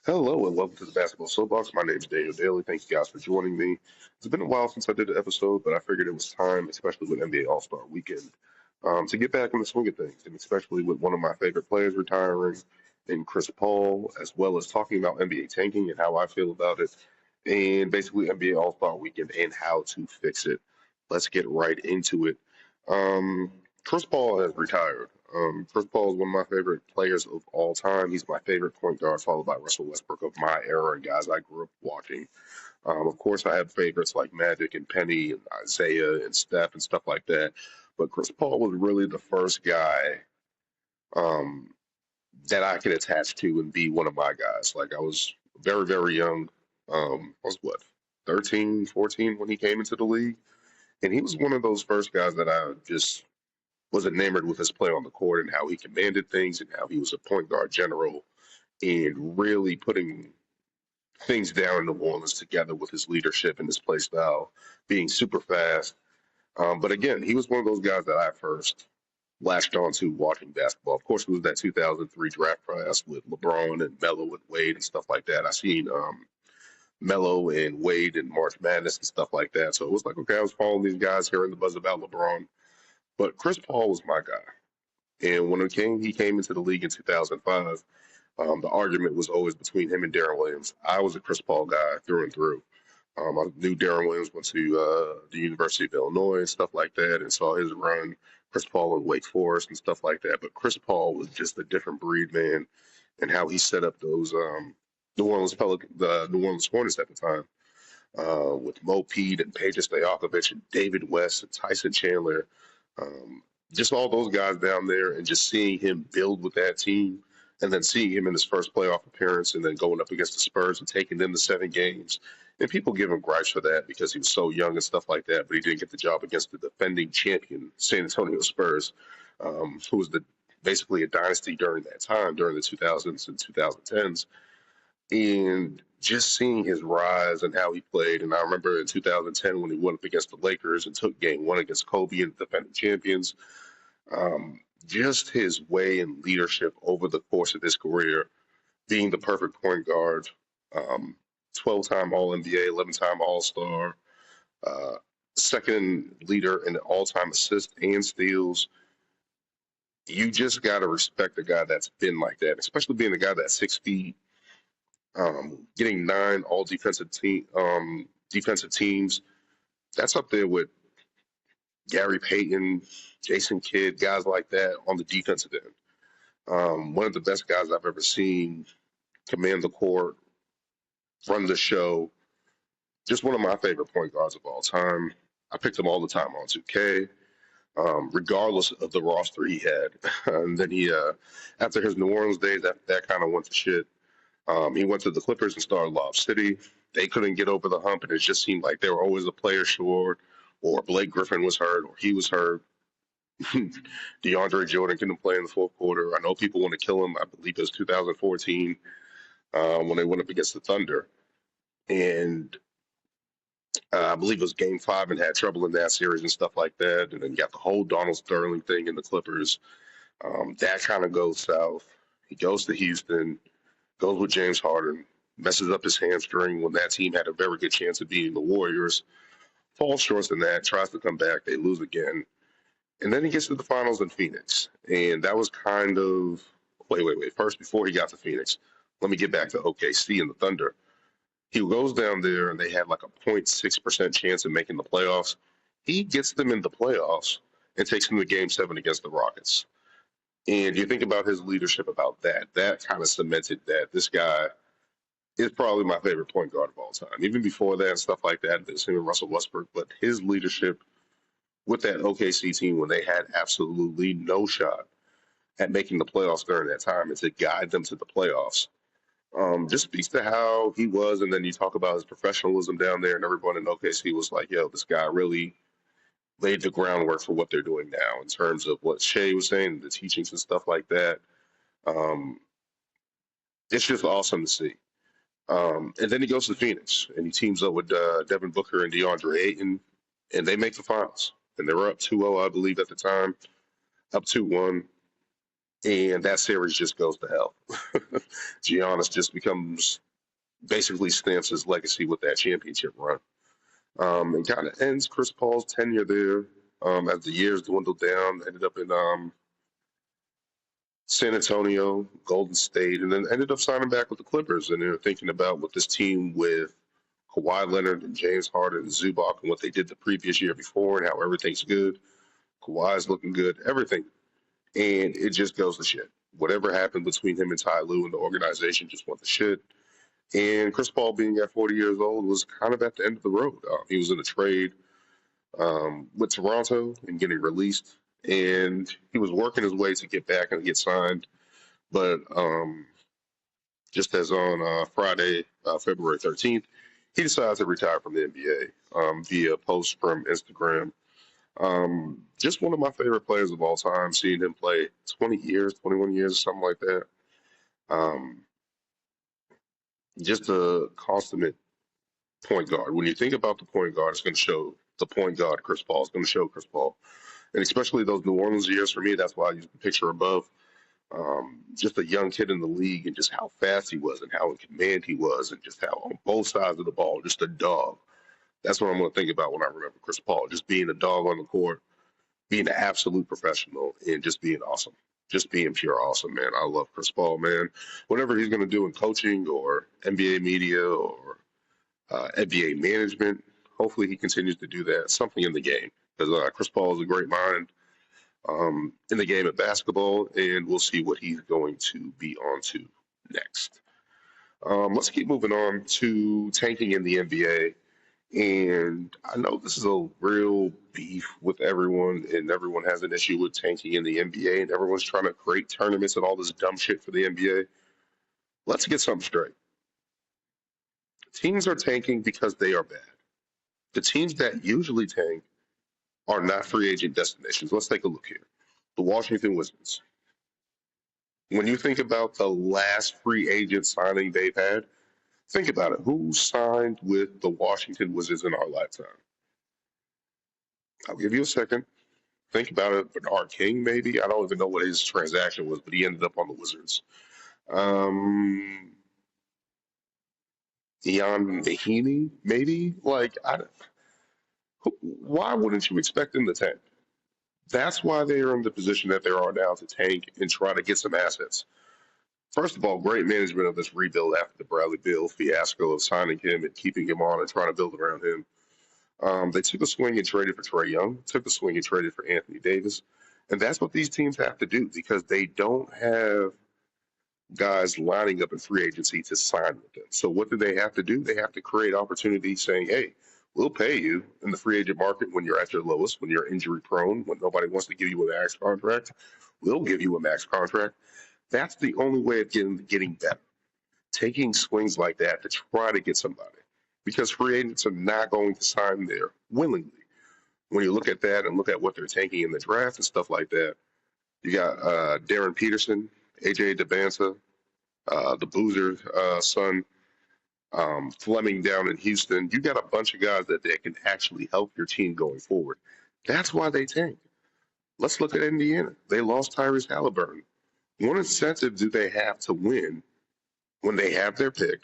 Hello and welcome to the Basketball Soapbox. My name is Daniel Daly. Thank you guys for joining me. It's been a while since I did an episode, but I figured it was time, especially with NBA All-Star Weekend, to get back in the swing of things, and especially with one of my favorite players retiring, in Chris Paul, as well as talking about NBA tanking and how I feel about it, and basically NBA All-Star Weekend and how to fix it. Let's get right into it. Um, Chris Paul has retired. Chris Paul is one of my favorite players of all time. He's my favorite point guard, followed by Russell Westbrook of my era and guys I grew up watching. Of course, I have favorites like Magic and Penny and Isaiah and Steph and stuff like that. But Chris Paul was really the first guy um, that I could attach to and be one of my guys. Like I was very, very young. I was what, 13, 14 when he came into the league. And he was one of those first guys that I just was enamored with his play on the court and how he commanded things and how he was a point guard general and really putting things down in New Orleans together with his leadership and his play style, being super fast. But again, he was one of those guys that I first latched on to watching basketball. Of course, it was that 2003 draft class with LeBron and Melo and Wade and stuff like that. I seen Melo and Wade and March Madness and stuff like that. So it was like, okay, I was following these guys, hearing the buzz about LeBron. But Chris Paul was my guy. And when he came into the league in 2005. The argument was always between him and Darren Williams. I was a Chris Paul guy through and through. I knew Darren Williams went to the University of Illinois and stuff like that, and saw his run. Chris Paul in Wake Forest and stuff like that. But Chris Paul was just a different breed, man, and how he set up those the New Orleans Hornets at the time with Mo Pete and Peja Stojakovic and David West and Tyson Chandler. Um, just all those guys down there, and just seeing him build with that team, and then seeing him in his first playoff appearance, and then going up against the Spurs and taking them to 7 games. And people give him gripes for that because he was so young and stuff like that, but he didn't get the job against the defending champion San Antonio Spurs, who was basically a dynasty during that time, during the 2000s and 2010s. And just seeing his rise and how he played. And I remember in 2010 when he went up against the Lakers and took game one against Kobe and the defending champions. Um, just his way and leadership over the course of his career, being the perfect point guard, um, 12-time All NBA, 11-time All Star, uh, second leader in all-time assists and steals. You just got to respect a guy that's been like that, especially being a guy that's 6 feet, getting 9 all defensive teams. That's up there with Gary Payton, Jason Kidd, guys like that on the defensive end. One of the best guys I've ever seen command the court, run the show. Just one of my favorite point guards of all time. I picked him all the time on 2K, regardless of the roster he had. And then after his New Orleans days, that kind of went to shit. He went to the Clippers and started Lob City. They couldn't get over the hump, and it just seemed like they were always a player short, or Blake Griffin was hurt, or he was hurt. DeAndre Jordan couldn't play in the fourth quarter. I know people want to kill him. I believe it was 2014 when they went up against the Thunder. And I believe it was game 5 and had trouble in that series and stuff like that. And then you got the whole Donald Sterling thing in the Clippers. That kind of goes south. He goes to Houston, goes with James Harden, messes up his hamstring when that team had a very good chance of beating the Warriors. Falls short in that, tries to come back, they lose again. And then he gets to the finals in Phoenix. And that was kind of wait. First, before he got to Phoenix, let me get back to OKC and the Thunder. He goes down there and they had like a 0.6% chance of making the playoffs. He gets them in the playoffs and takes them to game 7 against the Rockets. And you think about his leadership about that. That kind of cemented that this guy is probably my favorite point guard of all time. Even before that and stuff like that, there's him and Russell Westbrook. But his leadership with that OKC team when they had absolutely no shot at making the playoffs during that time and to guide them to the playoffs. Just speaks to how he was, and then you talk about his professionalism down there, and everyone in OKC was like, "Yo, this guy really laid the groundwork for what they're doing now in terms of what Shea was saying, the teachings and stuff like that." Um, it's just awesome to see. And then he goes to Phoenix, and he teams up with Devin Booker and DeAndre Ayton, and they make the finals. And they were up 2-0, I believe, at the time, up 2-1. and that series just goes to hell. Giannis just becomes basically stamps his legacy with that championship run. And kind of ends Chris Paul's tenure there as the years dwindled down. Ended up in San Antonio, Golden State, and then ended up signing back with the Clippers. And they're thinking about what this team with Kawhi Leonard and James Harden and Zubac and what they did the previous year before and how everything's good. Kawhi's looking good, everything. And it just goes to shit. Whatever happened between him and Ty Lue and the organization just went to shit. And Chris Paul, being at 40 years old, was kind of at the end of the road. He was in a trade with Toronto and getting released, and he was working his way to get back and get signed. But just as on Friday, February 13th, he decided to retire from the NBA via a post from Instagram. Just one of my favorite players of all time, seeing him play 20 years, 21 years, something like that. Just a consummate point guard. When you think about the point guard, it's going to show the point guard, Chris Paul. It's going to show Chris Paul. And especially those New Orleans years for me, that's why I used the picture above. Just a young kid in the league and just how fast he was and how in command he was and just how on both sides of the ball, just a dog. That's what I'm going to think about when I remember Chris Paul, just being a dog on the court, being an absolute professional, and just being awesome. Just being pure awesome, man. I love Chris Paul, man. Whatever he's going to do in coaching or NBA media or NBA management, hopefully he continues to do that, something in the game. Because Chris Paul is a great mind in the game of basketball, and we'll see what he's going to be on to next. Let's keep moving on to tanking in the NBA. And I know this is a real beef with everyone, and everyone has an issue with tanking in the NBA, and everyone's trying to create tournaments and all this dumb shit for the NBA. Let's get something straight. Teams are tanking because they are bad. The teams that usually tank are not free agent destinations. Let's take a look here. The Washington Wizards. When you think about the last free agent signing they've had, think about it. Who signed with the Washington Wizards in our lifetime? I'll give you a second. Think about it. Bernard King, maybe? I don't even know what his transaction was, but he ended up on the Wizards. Ian Mahinmi, maybe? Why wouldn't you expect them to tank? That's why they are in the position that they are now, to tank and try to get some assets. First of all, great management of this rebuild after the Bradley Beal fiasco of signing him and keeping him on and trying to build around him. They took a swing and traded for Trae Young, took a swing and traded for Anthony Davis. And that's what these teams have to do, because they don't have guys lining up in free agency to sign with them. So what do they have to do? They have to create opportunities saying, hey, we'll pay you in the free agent market when you're at your lowest, when you're injury prone, when nobody wants to give you a max contract. We'll give you a max contract. That's the only way of getting better. Taking swings like that to try to get somebody, because free agents are not going to sign there willingly. When you look at that and look at what they're taking in the draft and stuff like that, you got Darren Peterson, AJ DeBanza, the Boozer son, Fleming down in Houston. You got a bunch of guys that can actually help your team going forward. That's why they tank. Let's look at Indiana. They lost Tyrese Halliburton. What incentive do they have to win when they have their pick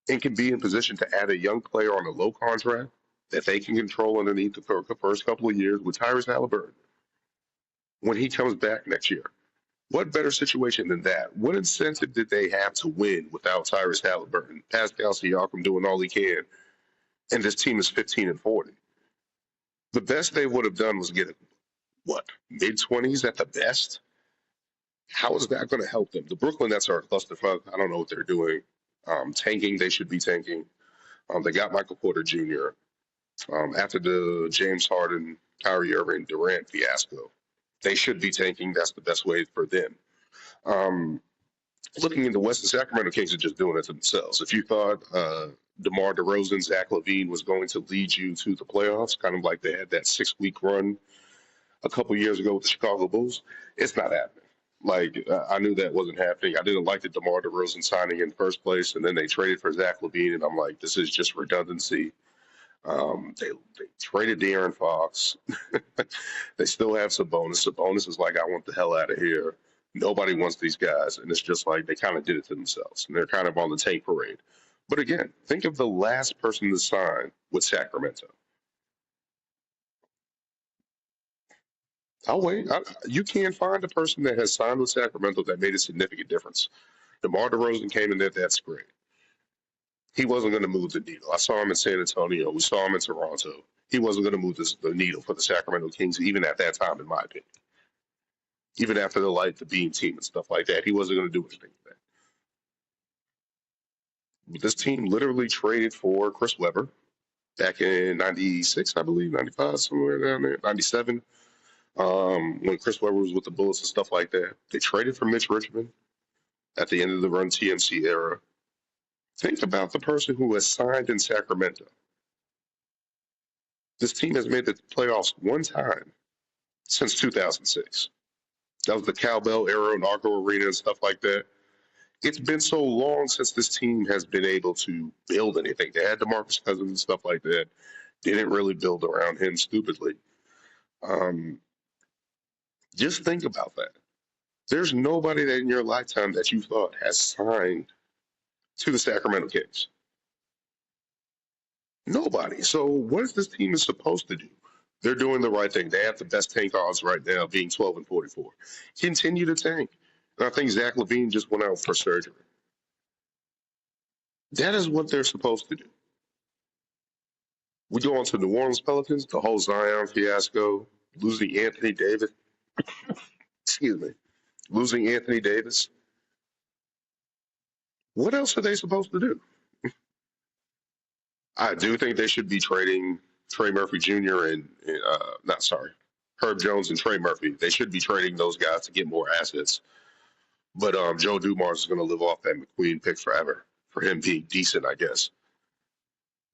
and can be in position to add a young player on a low contract that they can control underneath the first couple of years with Tyrese Halliburton when he comes back next year? What better situation than that? What incentive did they have to win without Tyrese Halliburton, Pascal Siakam doing all he can, and this team is 15-40? The best they would have done was get, mid-20s at the best? How is that going to help them? The Brooklyn Nets are a clusterfuck. I don't know what they're doing. Tanking, they should be tanking. They got Michael Porter Jr. After the James Harden, Kyrie Irving, Durant fiasco. They should be tanking. That's the best way for them. Looking in the West, the Sacramento Kings are just doing it to themselves. If you thought DeMar DeRozan, Zach LaVine was going to lead you to the playoffs, kind of like they had that 6-week run a couple years ago with the Chicago Bulls, it's not happening. I knew that wasn't happening. I didn't like the DeMar DeRozan signing in the first place, and then they traded for Zach LaVine, and I'm like, this is just redundancy. They traded De'Aaron Fox. They still have Sabonis. Sabonis is like, I want the hell out of here. Nobody wants these guys, and it's just like they kind of did it to themselves, and they're kind of on the tank parade. But again, think of the last person to sign with Sacramento. I'll wait. You can't find a person that has signed with Sacramento that made a significant difference. DeMar DeRozan came in there. That's great. He wasn't going to move the needle. I saw him in San Antonio. We saw him in Toronto. He wasn't going to move the needle for the Sacramento Kings, even at that time, in my opinion. Even after the Beam team and stuff like that, he wasn't going to do anything with that. But this team literally traded for Chris Webber back in '96, I believe, '95, somewhere down there, '97. When Chris Webber was with the Bullets and stuff like that, they traded for Mitch Richmond at the end of the Run TMC era. Think about the person who has signed in Sacramento. This team has made the playoffs one time since 2006. That was the Cowbell era and Arco Arena and stuff like that. It's been so long since this team has been able to build anything. They had DeMarcus Cousins and stuff like that. Didn't really build around him stupidly. Just think about that. There's nobody that in your lifetime that you thought has signed to the Sacramento Kings. Nobody. So what is this team is supposed to do? They're doing the right thing. They have the best tank odds right now, being 12-44. Continue to tank. And I think Zach LaVine just went out for surgery. That is what they're supposed to do. We go on to New Orleans Pelicans, the whole Zion fiasco, losing Anthony Davis. Excuse me. Losing Anthony Davis. What else are they supposed to do? I do think they should be trading Trey Murphy Jr. and Herb Jones and Trey Murphy. They should be trading those guys to get more assets. But Joe Dumars is going to live off that McQueen pick forever for him being decent, I guess.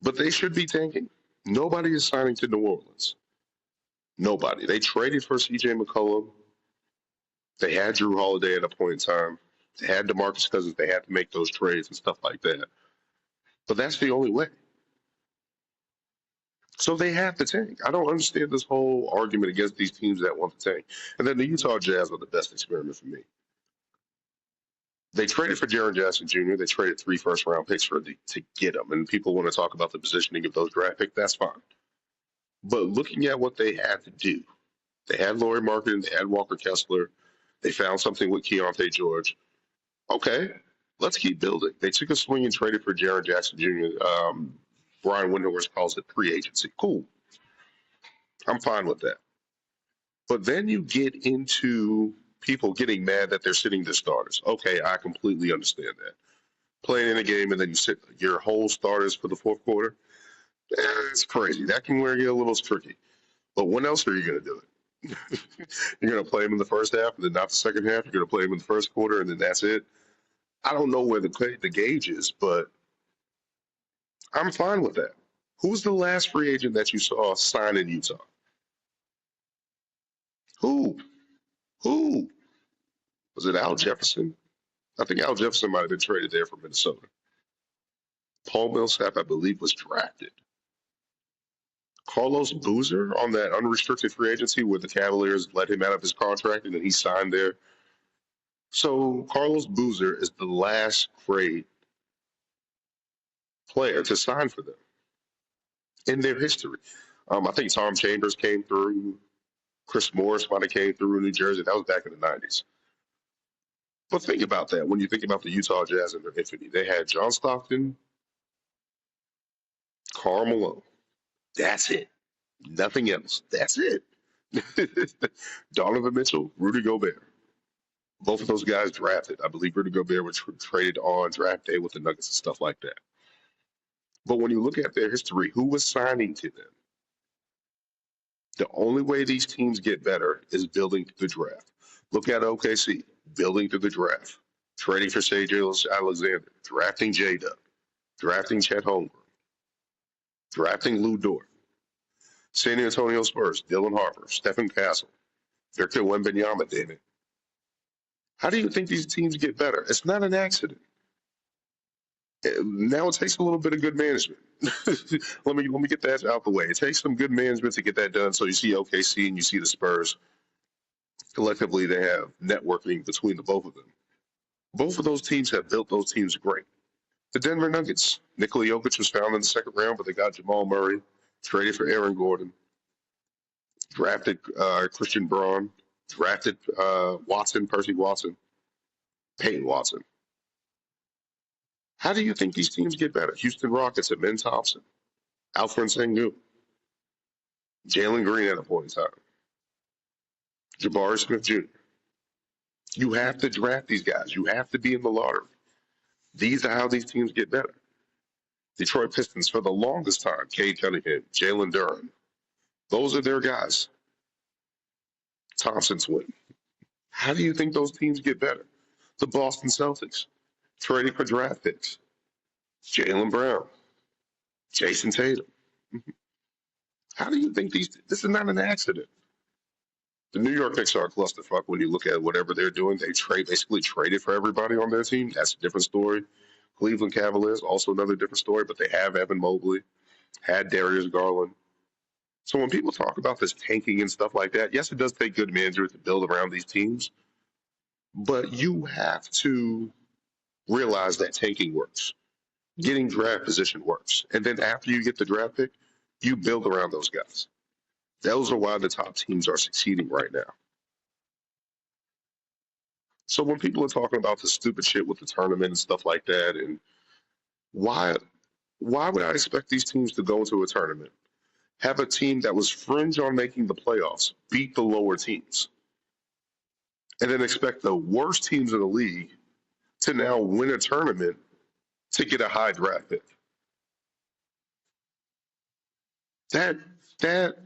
But they should be tanking. Nobody is signing to New Orleans. Nobody. They traded for C.J. McCollum. They had Drew Holiday at a point in time. They had DeMarcus Cousins. They had to make those trades and stuff like that. But that's the only way. So they have to tank. I don't understand this whole argument against these teams that want to tank. And then the Utah Jazz are the best experiment for me. They traded for Jaren Jackson Jr. They traded 3 first-round picks to get him. And people want to talk about the positioning of those draft picks. That's fine. But looking at what they had to do, they had Lauri Markkanen, they had Walker Kessler. They found something with Keontae George. Okay, let's keep building. They took a swing and traded for Jaren Jackson Jr. Brian Windhorst calls it pre-agency. Cool. I'm fine with that. But then you get into people getting mad that they're sitting their starters. Okay, I completely understand that. Playing in a game and then you sit your whole starters for the fourth quarter, it's crazy. That can wear you a little tricky. But when else are you going to do it? You're going to play them in the first half and then not the second half. You're going to play them in the first quarter and then that's it. I don't know where the gauge is, but I'm fine with that. Who's the last free agent that you saw sign in Utah? Who? Was it Al Jefferson? I think Al Jefferson might have been traded there from Minnesota. Paul Millsap, I believe, was drafted. Carlos Boozer on that unrestricted free agency where the Cavaliers let him out of his contract and then he signed there. So Carlos Boozer is the last great player to sign for them in their history. I think Tom Chambers came through. Chris Morris might have came through in New Jersey. That was back in the 90s. But think about that. When you think about the Utah Jazz and their infinity, they had John Stockton, Karl Malone. That's it. Nothing else. That's it. Donovan Mitchell, Rudy Gobert. Both of those guys drafted. I believe Rudy Gobert was traded on draft day with the Nuggets and stuff like that. But when you look at their history, who was signing to them? The only way these teams get better is building through the draft. Look at OKC, building through the draft, trading for Shai Alexander, drafting J-Dub, drafting Chet Holmgren, drafting Lou Dort. San Antonio Spurs, Dylan Harper, Stephen Castle, Victor Wembanyama, damn it. How do you think these teams get better? It's not an accident. Now it takes a little bit of good management. Let me get that out the way. It takes some good management to get that done. So you see OKC and you see the Spurs. Collectively, they have networking between the both of them. Both of those teams have built those teams great. The Denver Nuggets, Nikola Jokic was found in the second round, but they got Jamal Murray, traded for Aaron Gordon, drafted Christian Braun, drafted Watson, Percy Watson, Peyton Watson. How do you think these teams get better? Houston Rockets and Ben Thompson, Alfred Sengun, Jalen Green at a point in time, Jabari Smith Jr. You have to draft these guys. You have to be in the lottery. These are how these teams get better. Detroit Pistons for the longest time, Cade Cunningham, Jalen Duren. Those are their guys. Thompson Swin. How do you think those teams get better? The Boston Celtics, trading for draft picks. Jaylen Brown, Jason Tatum. How do you think this is not an accident? The New York Knicks are a clusterfuck when you look at whatever they're doing. They basically traded for everybody on their team. That's a different story. Cleveland Cavaliers, also another different story, but they have Evan Mobley, had Darius Garland. So when people talk about this tanking and stuff like that, yes, it does take good managers to build around these teams, but you have to realize that tanking works. Getting draft position works. And then after you get the draft pick, you build around those guys. Those are why the top teams are succeeding right now. So when people are talking about the stupid shit with the tournament and stuff like that, and why would I expect these teams to go into a tournament, have a team that was fringe on making the playoffs beat the lower teams, and then expect the worst teams in the league to now win a tournament to get a high draft pick? That that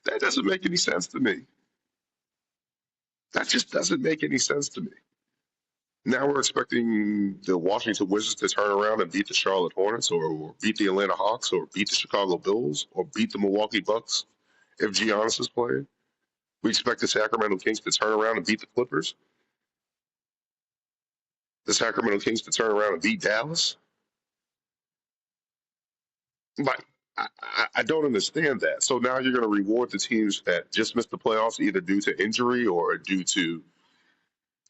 that doesn't make any sense to me. That just doesn't make any sense to me. Now we're expecting the Washington Wizards to turn around and beat the Charlotte Hornets, or beat the Atlanta Hawks, or beat the Chicago Bulls, or beat the Milwaukee Bucks if Giannis is playing. We expect the Sacramento Kings to turn around and beat the Clippers. The Sacramento Kings to turn around and beat Dallas. Like, I don't understand that. So now you're going to reward the teams that just missed the playoffs either due to injury or due to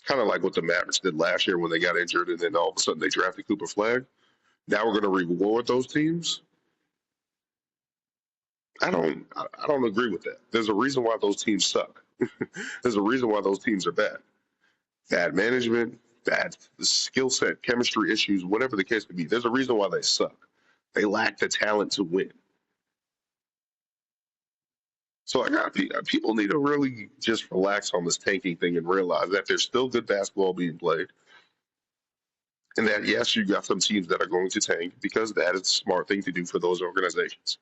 kind of like what the Mavericks did last year when they got injured and then all of a sudden they drafted Cooper Flag. Now we're going to reward those teams. I don't agree with that. There's a reason why those teams suck. There's a reason why those teams are bad. Bad management, bad skill set, chemistry issues, whatever the case may be. There's a reason why they suck. They lack the talent to win. So people need to really just relax on this tanking thing and realize that there's still good basketball being played, and that yes, you got some teams that are going to tank because that is a smart thing to do for those organizations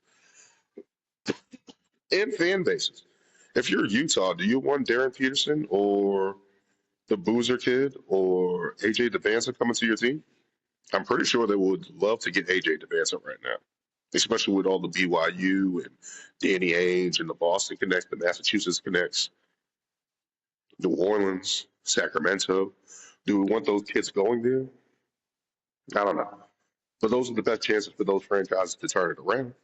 and fan bases. If you're Utah, do you want Darren Peterson or the Boozer kid or AJ DeVanza coming to your team? I'm pretty sure they would love to get AJ DeVanza right now, especially with all the BYU and Danny Ainge and the Boston connects, the Massachusetts connects, New Orleans, Sacramento. Do we want those kids going there? I don't know. But those are the best chances for those franchises to turn it around.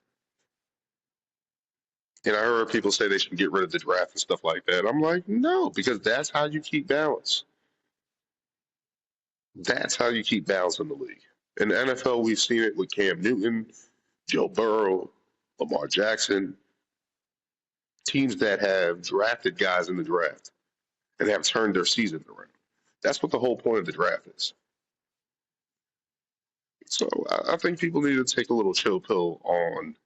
And I heard people say they should get rid of the draft and stuff like that. I'm like, no, because that's how you keep balance. That's how you keep balance in the league. In the NFL, we've seen it with Cam Newton, Joe Burrow, Lamar Jackson, teams that have drafted guys in the draft and have turned their season around. That's what the whole point of the draft is. So I think people need to take a little chill pill on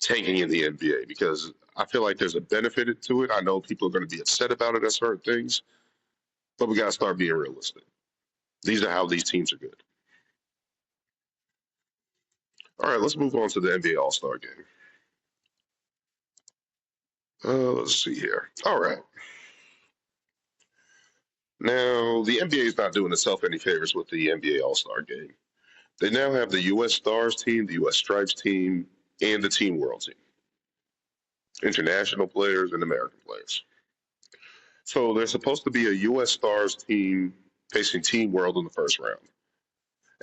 tanking in the NBA because I feel like there's a benefit to it. I know people are going to be upset about it at certain things, but we got to start being realistic. These are how these teams are good. All right, let's move on to the NBA All-Star game. Let's see here. All right. Now, the NBA is not doing itself any favors with the NBA All-Star game. They now have the U.S. Stars team, the U.S. Stripes team, and the Team World team. International players and American players. So there's supposed to be a U.S. Stars team facing Team World in the first round.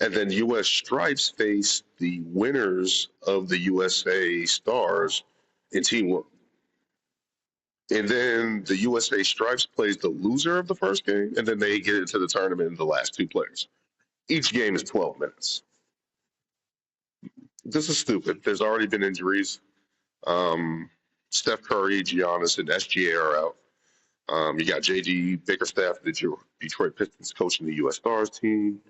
And then US Stripes face the winners of the USA Stars in Team World. And then the USA Stripes plays the loser of the first game, and then they get into the tournament in the last two players. Each game is 12 minutes. This is stupid. There's already been injuries. Steph Curry, Giannis, and SGA are out. You got JD Bickerstaff, the Detroit Pistons, coaching the U.S. Stars team.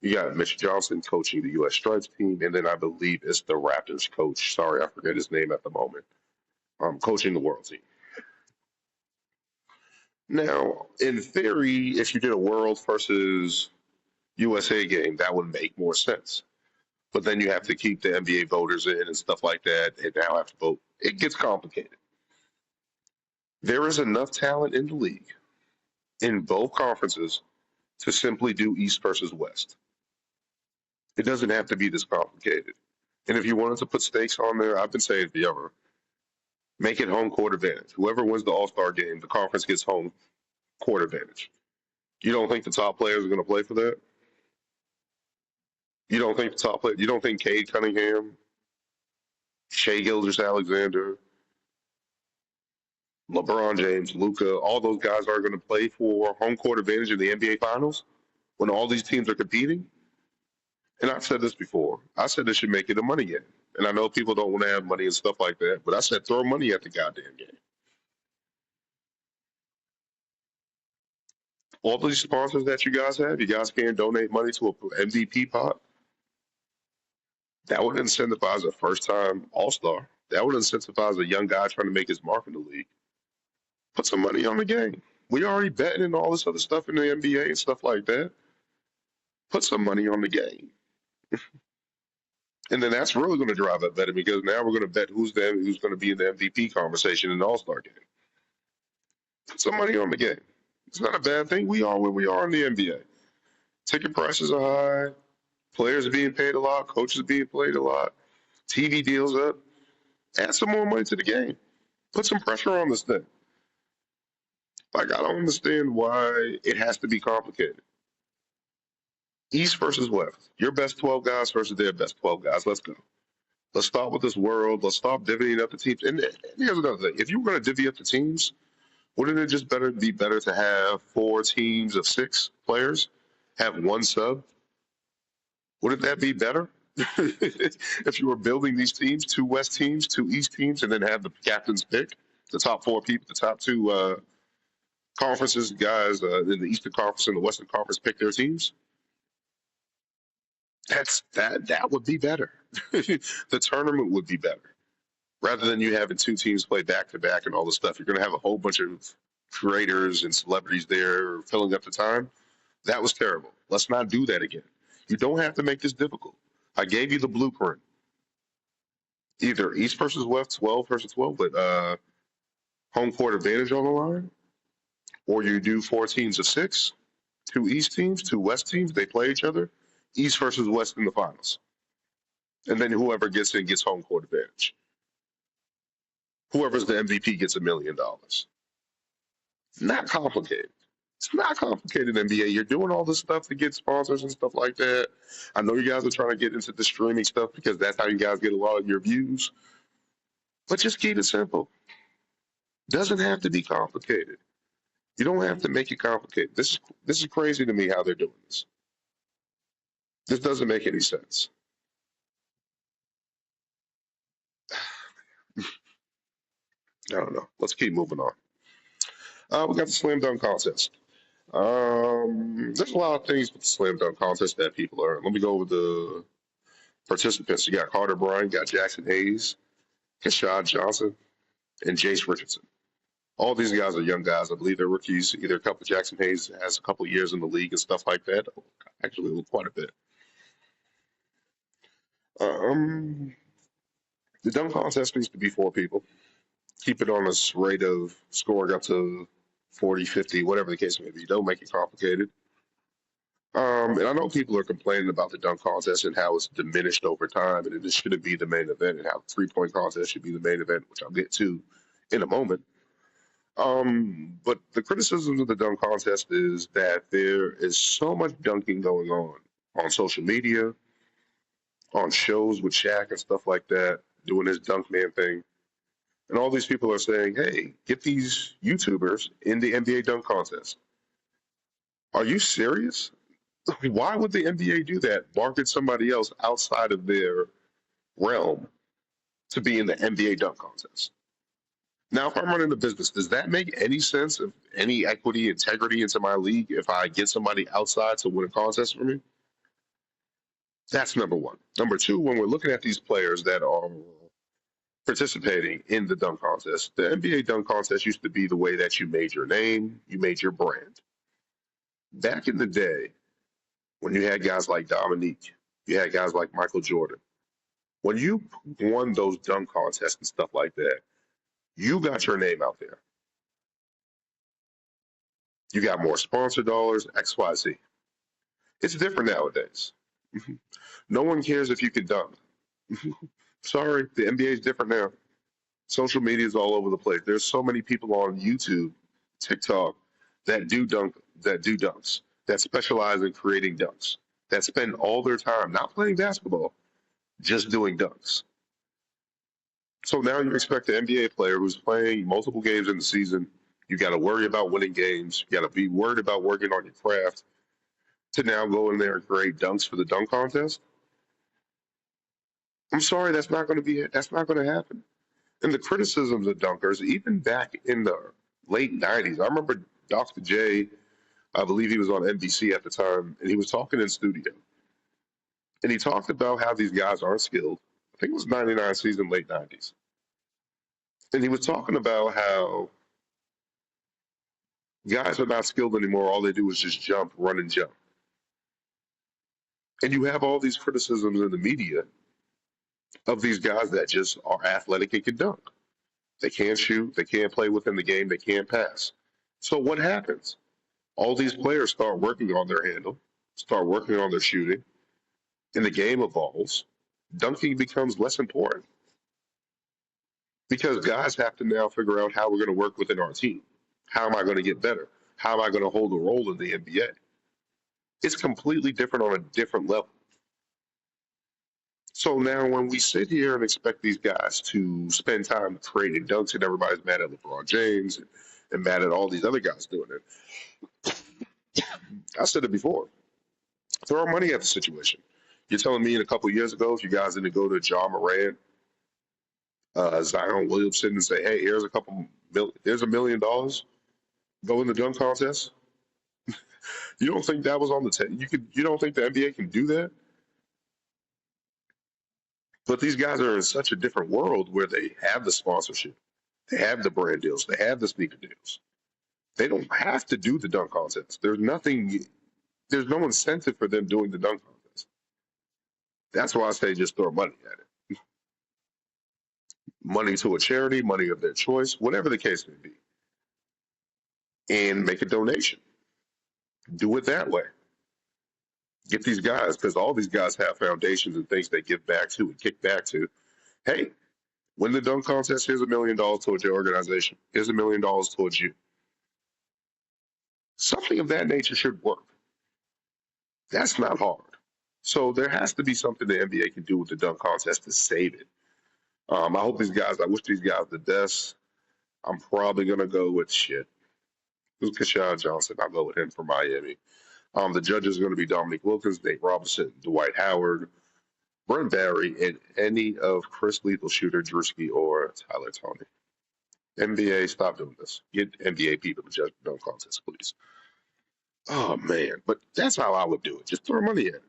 You got Mitch Johnson coaching the U.S. Stripes team, and then I believe it's the Raptors coach. Sorry, I forget his name at the moment. Coaching the World team. Now, in theory, if you did a World versus USA game, that would make more sense. But then you have to keep the NBA voters in and stuff like that, and now have to vote. It gets complicated. There is enough talent in the league, in both conferences, to simply do East versus West. It doesn't have to be this complicated. And if you wanted to put stakes on there, I've been saying forever, make it home court advantage. Whoever wins the All-Star game, the conference gets home court advantage. You don't think the top players are going to play for that? You don't think the top player? You don't think Cade Cunningham, Shea Gilgeous-Alexander, LeBron James, Luka, all those guys are going to play for home court advantage in the NBA Finals when all these teams are competing? And I've said this before. I said this should make it a money game. And I know people don't want to have money and stuff like that, but I said throw money at the goddamn game. All these sponsors that you guys have, you guys can't donate money to an MVP pot. That would incentivize a first-time All-Star. That would incentivize a young guy trying to make his mark in the league. Put some money on the game. We already betting and all this other stuff in the NBA and stuff like that. Put some money on the game. And then that's really going to drive up betting, because now we're going to bet who's going to be in the MVP conversation in the All-Star game. Put some money on the game. It's not a bad thing. We are where we are in the NBA. Ticket prices are high. Players are being paid a lot. Coaches are being paid a lot. TV deals up. Add some more money to the game. Put some pressure on this thing. Like, I don't understand why it has to be complicated. East versus West. Your best 12 guys versus their best 12 guys. Let's go. Let's start with this world. Let's stop divvying up the teams. And here's another thing. If you were going to divvy up the teams, wouldn't it just be better to have 4 teams of 6 players, have 1 sub? Wouldn't that be better? If you were building these teams, 2 West teams, 2 East teams, and then have the captains pick the top 4 people, the top 2 conferences, guys in the Eastern Conference and the Western Conference pick their teams? That would be better. The tournament would be better. Rather than you having 2 teams play back to back and all this stuff, you're going to have a whole bunch of creators and celebrities there filling up the time. That was terrible. Let's not do that again. You don't have to make this difficult. I gave you the blueprint. Either East versus West, 12 versus 12, with home court advantage on the line, or you do 4 teams of 6, 2 East teams, 2 West teams, they play each other, East versus West in the finals. And then whoever gets in gets home court advantage. Whoever's the MVP gets $1 million. Not complicated. It's not complicated, NBA. You're doing all this stuff to get sponsors and stuff like that. I know you guys are trying to get into the streaming stuff because that's how you guys get a lot of your views. But just keep it simple. Doesn't have to be complicated. You don't have to make it complicated. This is crazy to me how they're doing this. This doesn't make any sense. I don't know. Let's keep moving on. We got the slam dunk contest. There's a lot of things with the slam dunk contest that people are. Let me go over the participants. You got Carter Bryant, got Jackson Hayes, Keshad Johnson, and Jace Richardson. All these guys are young guys. I believe they're rookies. Either a couple. Jackson Hayes has a couple of years in the league and stuff like that. Actually, quite a bit. The dunk contest needs to be 4 people. Keep it on a rate of scoring up to 40, 50, whatever the case may be. Don't make it complicated. And I know people are complaining about the dunk contest and how it's diminished over time, and it shouldn't be the main event, and how the 3-point contest should be the main event, which I'll get to in a moment. But the criticisms of the dunk contest is that there is so much dunking going on social media, on shows with Shaq and stuff like that, doing his dunk man thing. And all these people are saying, hey, get these YouTubers in the NBA dunk contest. Are you serious? Why would the NBA do that? Market somebody else outside of their realm to be in the NBA dunk contest. Now, if I'm running a business, does that make any sense of any equity, integrity into my league if I get somebody outside to win a contest for me? That's number one. Number two, when we're looking at these players that are participating in the dunk contest, the NBA dunk contest used to be the way that you made your name, you made your brand. Back in the day, when you had guys like Dominique, you had guys like Michael Jordan, when you won those dunk contests and stuff like that, you got your name out there. You got more sponsor dollars, XYZ. It's different nowadays. No one cares if you can dunk. Sorry, the NBA is different now. Social media is all over the place. There's so many people on YouTube, TikTok that do dunks, that specialize in creating dunks, that spend all their time not playing basketball, just doing dunks. So now you expect the NBA player who's playing multiple games in the season, you got to worry about winning games, you got to be worried about working on your craft, to now go in there and create dunks for the dunk contest. I'm sorry, that's not going to happen. And the criticisms of dunkers, even back in the late '90s, I remember Dr. J, I believe he was on NBC at the time, and he was talking in studio, and he talked about how these guys aren't skilled. I think it was '99 season, late '90s, and he was talking about how guys are not skilled anymore. All they do is just jump, run, and jump. And you have all these criticisms in the media of these guys that just are athletic and can dunk. They can't shoot, they can't play within the game, they can't pass. So what happens? All these players start working on their handle, start working on their shooting, and the game evolves. Dunking becomes less important because guys have to now figure out how we're going to work within our team. How am I going to get better? How am I going to hold a role in the NBA? It's completely different on a different level. So now when we sit here and expect these guys to spend time creating dunks and everybody's mad at LeBron James and mad at all these other guys doing it, I said it before. Throw money at the situation. You're telling me in a couple years ago, if you guys didn't go to John Moran, Zion Williamson, and say, "Hey, here's here's $1 million. Go in the dunk contest." You don't think that was on the table? You don't think the NBA can do that? But these guys are in such a different world where they have the sponsorship, they have the brand deals, they have the sneaker deals. They don't have to do the dunk contest. There's no incentive for them doing the dunk contest. That's why I say just throw money at it. Money to a charity, money of their choice, whatever the case may be. And make a donation. Do it that way. Get these guys, because all these guys have foundations and things they give back to and kick back to. Hey, win the dunk contest, here's $1 million towards your organization. Here's $1 million towards you. Something of that nature should work. That's not hard. So there has to be something the NBA can do with the dunk contest to save it. I wish these guys the best. I'm probably going to go with Who's Keyshawn Johnson? I'll go with him for Miami. The judges are going to be Dominique Wilkins, Nate Robinson, Dwight Howard, Brent Barry, and any of Chris Lethal Shooter, Drewski, or Tyler Toney. NBA, stop doing this. Get NBA people to judge the dunk contest, please. Oh, man. But that's how I would do it. Just throw money at it.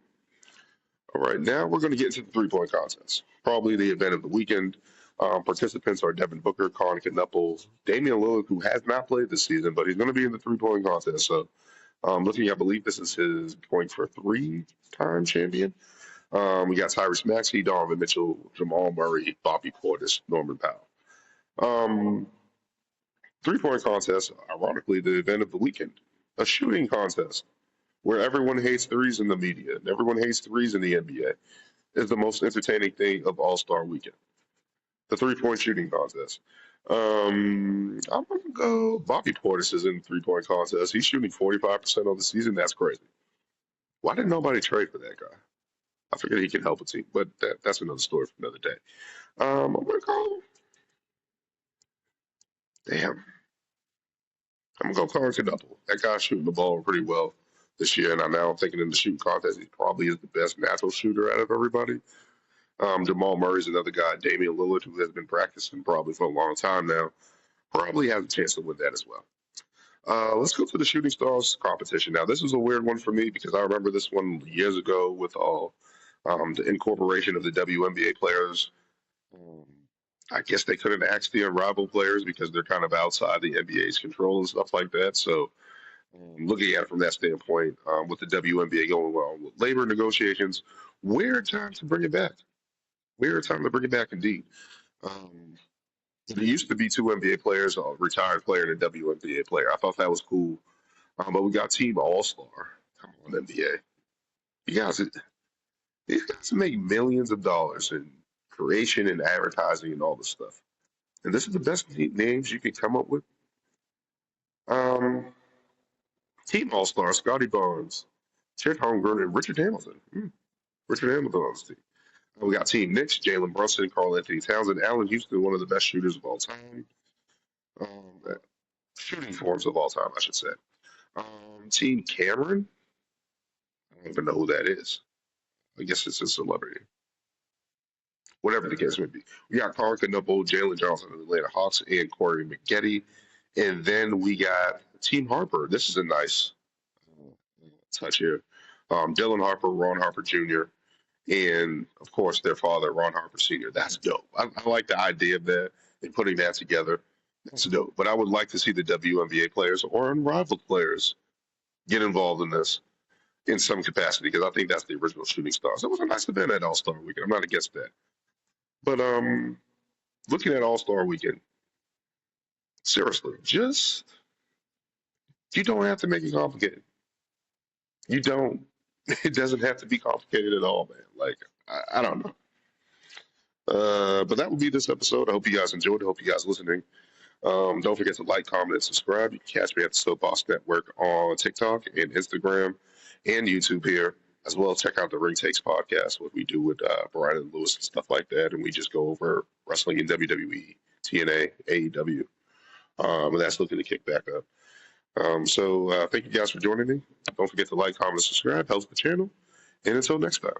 All right, now we're going to get into the three-point contest. Probably the event of the weekend. Participants are Devin Booker, Colin Knupples, Damian Lillard, who has not played this season, but he's going to be in the three-point contest. So, I believe this is his going for a three-time champion. We got Tyrese Maxey, Donovan Mitchell, Jamal Murray, Bobby Portis, Norman Powell. Three-point contest, ironically, the event of the weekend. A shooting contest where everyone hates threes in the media and everyone hates threes in the NBA is the most entertaining thing of All-Star Weekend. The three-point shooting contest. I'm gonna go. Bobby Portis is in the 3-point contest. He's shooting 45% on the season. That's crazy. Why didn't nobody trade for that guy? I figured he can help a team, but that's another story for another day. I'm gonna go. Damn, I'm gonna go Carson Double. That guy's shooting the ball pretty well this year, and I'm now thinking in the shooting contest, he probably is the best natural shooter out of everybody. Jamal Murray's another guy. Damian Lillard, who has been practicing probably for a long time now, probably has a chance to win that as well. Let's go to the shooting stars competition. Now, this was a weird one for me because I remember this one years ago with all the incorporation of the WNBA players. Um, I guess they couldn't ask the unrivaled players because they're kind of outside the NBA's control and stuff like that. So, looking at it from that standpoint, with the WNBA going well with labor negotiations, weird time to bring it back. Weird time to bring it back indeed. Um, there used to be two NBA players, a retired player and a WNBA player. I thought that was cool. But we got Team All Star. Come on, NBA. You guys, these guys make millions of dollars in creation and advertising and all this stuff. And this is the best names you can come up with. Um, Team All Star, Scotty Barnes, Chet Holmgren, and Richard Hamilton. Richard Hamilton on this team. We got Team Knicks, Jalen Brunson, Carl Anthony Townsend, Allen Houston, one of the best shooters of all time. Um, Shooting forms of all time, I should say. Team Cameron, I don't even know who that is. I guess it's a celebrity. Whatever the case may be. We got Colin Knuckle, Jalen Johnson of the Atlanta Hawks, and Corey McGetty. And then we got Team Harper. This is a nice touch here. Dylan Harper, Ron Harper Jr., and of course their father, Ron Harper Sr. That's dope. I like the idea of that and putting that together. That's dope. But I would like to see the WNBA players or unrivaled players get involved in this in some capacity because I think that's the original shooting stars. It was a nice event at All Star Weekend. I'm not against that. But looking at All Star Weekend, seriously, just you don't have to make it complicated. You don't. It doesn't have to be complicated at all, man. Like I don't know. But that will be this episode. I hope you guys enjoyed. I hope you guys listening. Don't forget to like, comment, and subscribe. You can catch me at the Soapbox Network on TikTok and Instagram and YouTube here, as well. Check out the Ring Takes podcast, what we do with Brian and Lewis and stuff like that, and we just go over wrestling in WWE, TNA, AEW, and that's looking to kick back up. So thank you guys for joining me. Don't forget to like, comment, and subscribe. Helps the channel. And until next time.